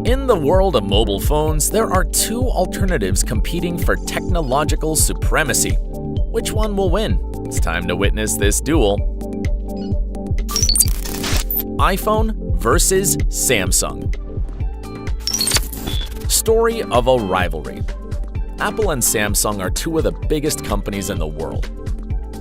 In the world of mobile phones, there are two alternatives competing for technological supremacy. Which one will win? It's time to witness this duel. iPhone versus Samsung. Story of a rivalry. Apple and Samsung are two of the biggest companies in the world.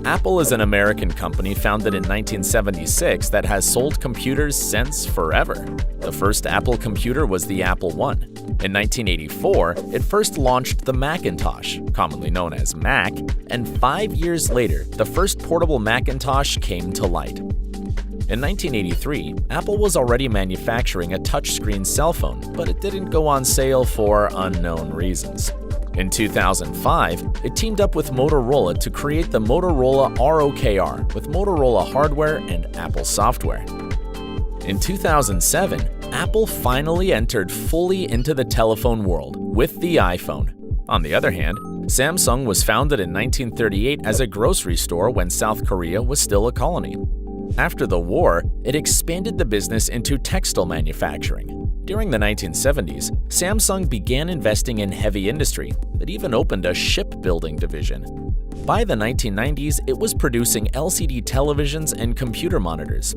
Apple is an American company founded in 1976 that has sold computers since forever. The first Apple computer was the Apple I. In 1984, it first launched the Macintosh, commonly known as Mac, and 5 years later, the first portable Macintosh came to light. In 1983, Apple was already manufacturing a touchscreen cell phone, but it didn't go on sale for unknown reasons. In 2005, it teamed up with Motorola to create the Motorola ROKR with Motorola hardware and Apple software. In 2007, Apple finally entered fully into the telephone world with the iPhone. On the other hand, Samsung was founded in 1938 as a grocery store when South Korea was still a colony. After the war, it expanded the business into textile manufacturing. During the 1970s, Samsung began investing in heavy industry. It even opened a shipbuilding division. By the 1990s, it was producing LCD televisions and computer monitors.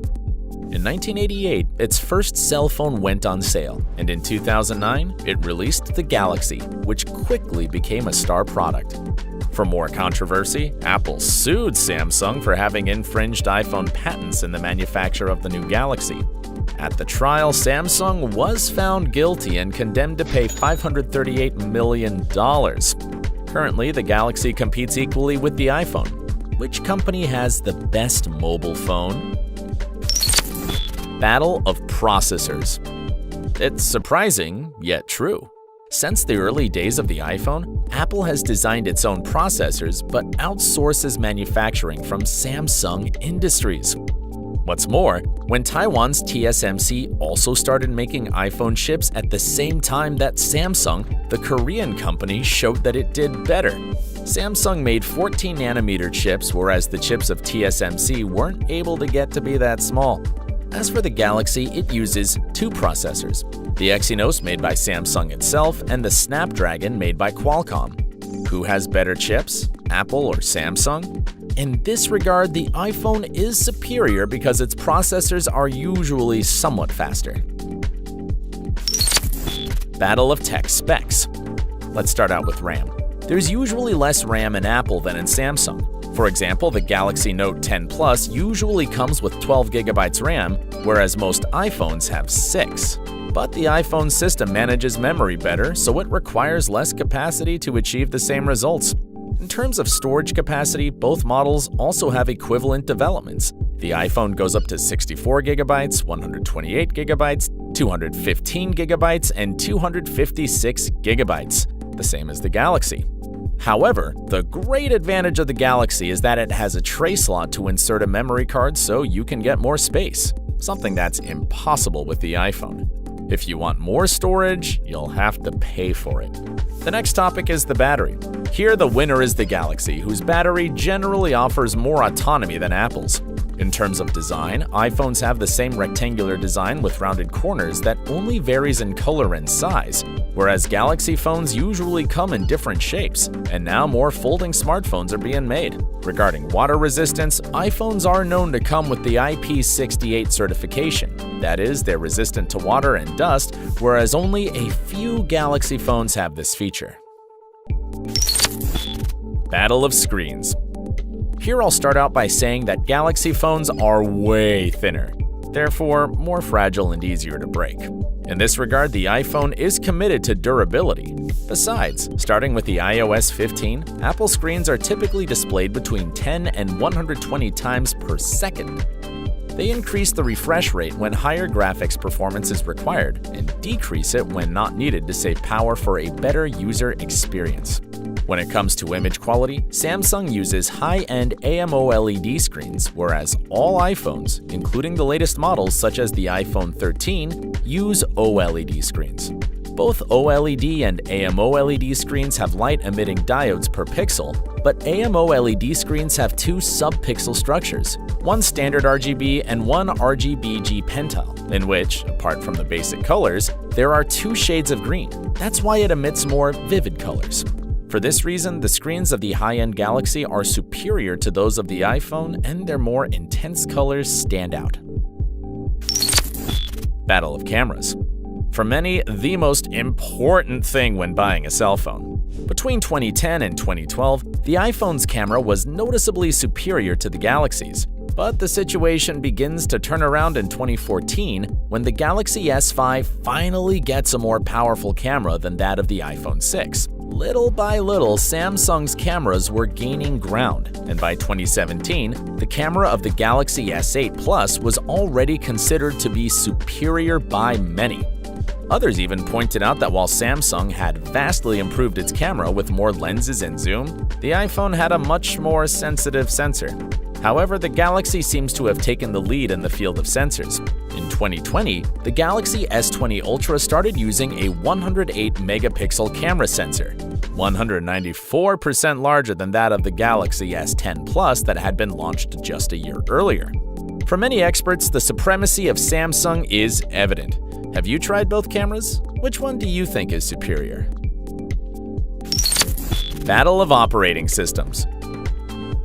In 1988, its first cell phone went on sale, and in 2009, it released the Galaxy, which quickly became a star product. For more controversy, Apple sued Samsung for having infringed iPhone patents in the manufacture of the new Galaxy. At the trial, Samsung was found guilty and condemned to pay $538 million. Currently, the Galaxy competes equally with the iPhone. Which company has the best mobile phone? Battle of processors. It's surprising, yet true. Since the early days of the iPhone, Apple has designed its own processors but outsources manufacturing from Samsung Industries. What's more, when Taiwan's TSMC also started making iPhone chips at the same time that Samsung, the Korean company, showed that it did better. Samsung made 14nm chips, whereas the chips of TSMC weren't able to get to be that small. As for the Galaxy, it uses two processors, the Exynos made by Samsung itself and the Snapdragon made by Qualcomm. Who has better chips, Apple or Samsung? In this regard, the iPhone is superior because its processors are usually somewhat faster. Battle of tech specs. Let's start out with RAM. There's usually less RAM in Apple than in Samsung. For example, the Galaxy Note 10 Plus usually comes with 12GB RAM, whereas most iPhones have 6. But the iPhone system manages memory better, so it requires less capacity to achieve the same results. In terms of storage capacity, both models also have equivalent developments. The iPhone goes up to 64GB, 128GB, 215GB, and 256GB, the same as the Galaxy. However, the great advantage of the Galaxy is that it has a tray slot to insert a memory card so you can get more space, something that's impossible with the iPhone. If you want more storage, you'll have to pay for it. The next topic is the battery. Here, the winner is the Galaxy, whose battery generally offers more autonomy than Apple's. In terms of design, iPhones have the same rectangular design with rounded corners that only varies in color and size, whereas Galaxy phones usually come in different shapes, and now more folding smartphones are being made. Regarding water resistance, iPhones are known to come with the IP68 certification. That is, they're resistant to water and dust, whereas only a few Galaxy phones have this feature. Battle of screens. Here I'll start out by saying that Galaxy phones are way thinner, therefore more fragile and easier to break. In this regard, the iPhone is committed to durability. Besides, starting with the iOS 15, Apple screens are typically displayed between 10 and 120 times per second. They increase the refresh rate when higher graphics performance is required and decrease it when not needed to save power for a better user experience. When it comes to image quality, Samsung uses high-end AMOLED screens, whereas all iPhones, including the latest models such as the iPhone 13, use OLED screens. Both OLED and AMOLED screens have light-emitting diodes per pixel, but AMOLED screens have two sub-pixel structures, one standard RGB and one RGBG pentile, in which, apart from the basic colors, there are two shades of green. That's why it emits more vivid colors. For this reason, the screens of the high-end Galaxy are superior to those of the iPhone, and their more intense colors stand out. Battle of cameras. For many, the most important thing when buying a cell phone. Between 2010 and 2012, the iPhone's camera was noticeably superior to the Galaxy's. But the situation begins to turn around in 2014 when the Galaxy S5 finally gets a more powerful camera than that of the iPhone 6. Little by little, Samsung's cameras were gaining ground, and by 2017, the camera of the Galaxy S8 Plus was already considered to be superior by many. Others even pointed out that while Samsung had vastly improved its camera with more lenses and zoom, the iPhone had a much more sensitive sensor. However, the Galaxy seems to have taken the lead in the field of sensors. In 2020, the Galaxy S20 Ultra started using a 108-megapixel camera sensor, 194% larger than that of the Galaxy S10 Plus that had been launched just a year earlier. For many experts, the supremacy of Samsung is evident. Have you tried both cameras? Which one do you think is superior? Battle of operating systems.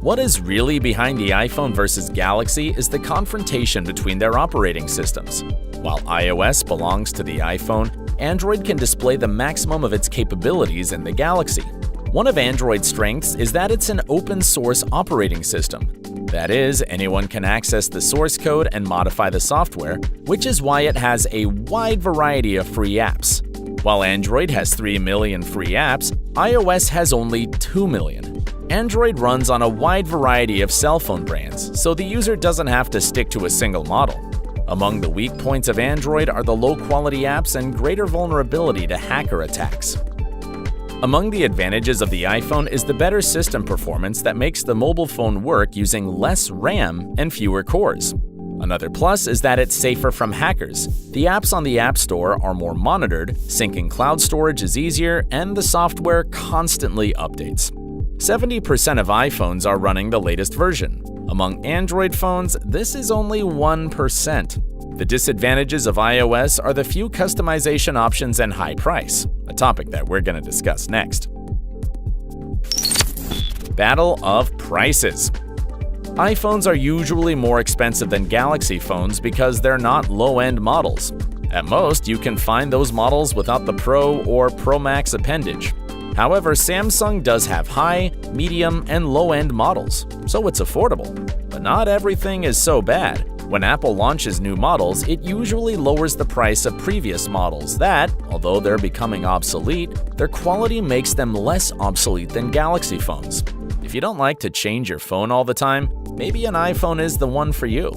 What is really behind the iPhone versus Galaxy is the confrontation between their operating systems. While iOS belongs to the iPhone, Android can display the maximum of its capabilities in the Galaxy. One of Android's strengths is that it's an open-source operating system. That is, anyone can access the source code and modify the software, which is why it has a wide variety of free apps. While Android has 3 million free apps, iOS has only 2 million. Android runs on a wide variety of cell phone brands, so the user doesn't have to stick to a single model. Among the weak points of Android are the low-quality apps and greater vulnerability to hacker attacks. Among the advantages of the iPhone is the better system performance that makes the mobile phone work using less RAM and fewer cores. Another plus is that it's safer from hackers. The apps on the App Store are more monitored, syncing cloud storage is easier, and the software constantly updates. 70% of iPhones are running the latest version. Among Android phones, this is only 1%. The disadvantages of iOS are the few customization options and high price, a topic that we're going to discuss next. Battle of prices. iPhones are usually more expensive than Galaxy phones because they're not low-end models. At most, you can find those models without the Pro or Pro Max appendage. However, Samsung does have high, medium, and low-end models, so it's affordable. But not everything is so bad. When Apple launches new models, it usually lowers the price of previous models that, although they're becoming obsolete, their quality makes them less obsolete than Galaxy phones. If you don't like to change your phone all the time, maybe an iPhone is the one for you.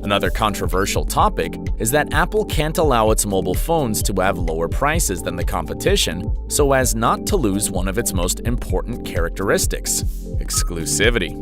Another controversial topic is that Apple can't allow its mobile phones to have lower prices than the competition so as not to lose one of its most important characteristics: exclusivity.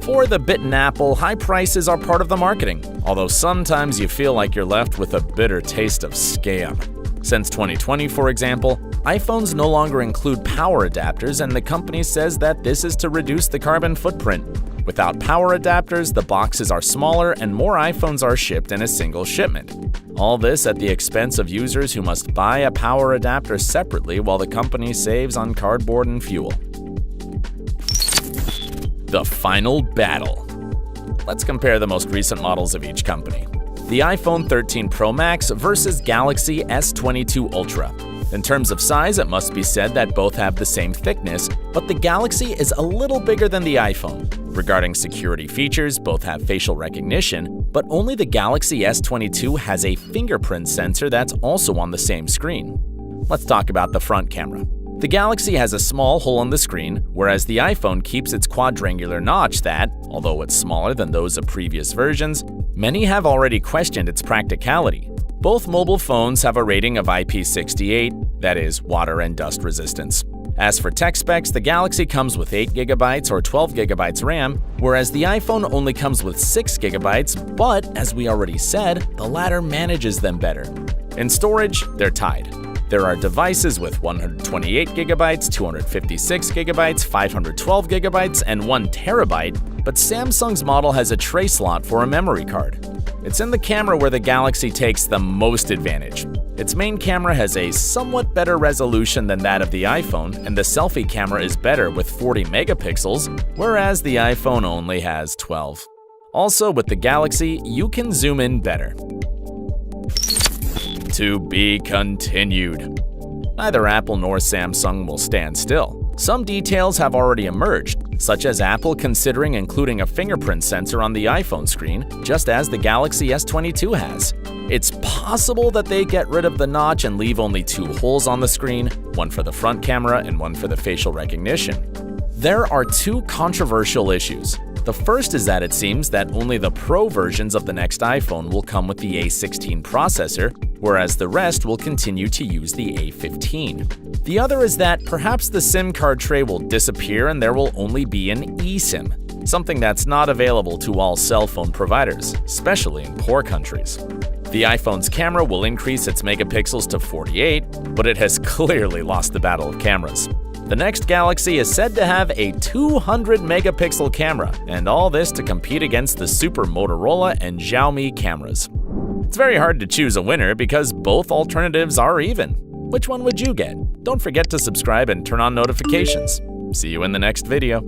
For the bitten apple, high prices are part of the marketing, although sometimes you feel like you're left with a bitter taste of scam. Since 2020, for example, iPhones no longer include power adapters, and the company says that this is to reduce the carbon footprint. Without power adapters, the boxes are smaller and more iPhones are shipped in a single shipment. All this at the expense of users who must buy a power adapter separately while the company saves on cardboard and fuel. The final battle. Let's compare the most recent models of each company. The iPhone 13 Pro Max versus Galaxy S22 Ultra. In terms of size, it must be said that both have the same thickness, but the Galaxy is a little bigger than the iPhone. Regarding security features, both have facial recognition, but only the Galaxy S22 has a fingerprint sensor that's also on the same screen. Let's talk about the front camera. The Galaxy has a small hole in the screen, whereas the iPhone keeps its quadrangular notch that, although it's smaller than those of previous versions, many have already questioned its practicality. Both mobile phones have a rating of IP68, that is, water and dust resistance. As for tech specs, the Galaxy comes with 8GB or 12GB RAM, whereas the iPhone only comes with 6GB, but, as we already said, the latter manages them better. In storage, they're tied. There are devices with 128GB, 256GB, 512GB, and 1TB, but Samsung's model has a tray slot for a memory card. It's in the camera where the Galaxy takes the most advantage. Its main camera has a somewhat better resolution than that of the iPhone, and the selfie camera is better with 40 megapixels, whereas the iPhone only has 12. Also, with the Galaxy, you can zoom in better. To be continued. Neither Apple nor Samsung will stand still. Some details have already emerged, such as Apple considering including a fingerprint sensor on the iPhone screen, just as the Galaxy S22 has. It's possible that they get rid of the notch and leave only 2 holes on the screen, one for the front camera and one for the facial recognition. There are 2 controversial issues. The first is that it seems that only the Pro versions of the next iPhone will come with the A16 processor, whereas the rest will continue to use the A15. The other is that perhaps the SIM card tray will disappear and there will only be an eSIM, something that's not available to all cell phone providers, especially in poor countries. The iPhone's camera will increase its megapixels to 48, but it has clearly lost the battle of cameras. The next Galaxy is said to have a 200 megapixel camera, and all this to compete against the Super Motorola and Xiaomi cameras. It's very hard to choose a winner because both alternatives are even. Which one would you get? Don't forget to subscribe and turn on notifications. See you in the next video.